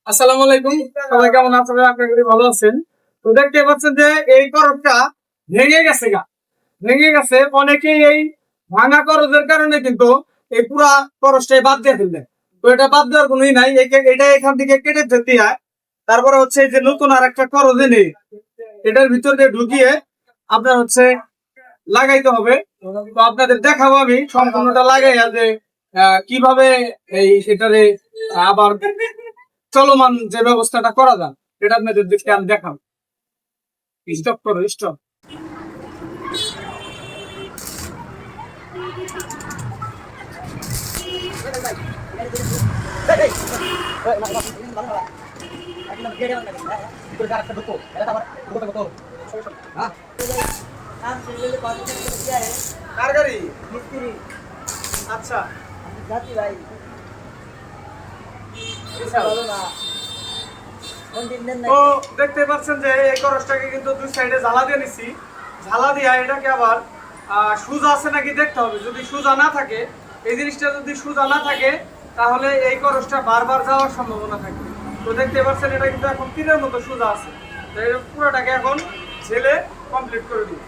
আসসালামু আলাইকুম, সবাই কেমন আছেন? আশা করি ভালো আছেন। তো দেখতে পাচ্ছেন যে এই করজটা ভেঙে গেছে। অনেকেই এই ভাঙা করজের কারণে কিন্তু এই পুরা করজটাই বাদ দিয়ে ফেললেন। তো এটা বাদ দেওয়ার কোনোই নাই, এটা এখান থেকে কেটে ফেলতে হয়। তারপরে হচ্ছে এই যে নতুন আর একটা করজ এনে এটার ভিতর দিয়ে ঢুকিয়ে আপনার হচ্ছে লাগাইতে হবে। তো আপনাদের দেখাবো আমি সম্পূর্ণটা লাগাইয়া যে কিভাবে এই সেটারে আবার চলমান যে ব্যবস্থাটা করা যায় এটা আপনাদের দিকে আমি দেখাবো। স্টপ করো, স্টপ। কার গাড়ি? মিস্ত্রি। আচ্ছা, জাতি ভাই তো দেখতে পাচ্ছেন যে এই করসটাকে কিন্তু দুই সাইডে জ্বালা দিয়ে নিছি। জ্বালা দিয়া এটাকে আবার সুজা আছে নাকি দেখতে হবে। যদি সুজা না থাকে, এই জিনিসটা যদি সুজা না থাকে তাহলে এই করসটা বারবার যাওয়ার সম্ভাবনা থাকে। তো দেখতে পাচ্ছেন এটা কিন্তু এখন তীরের মতো সুজা আছে। তো এই পুরোটাকে এখন ঝেলে কমপ্লিট করে দিই।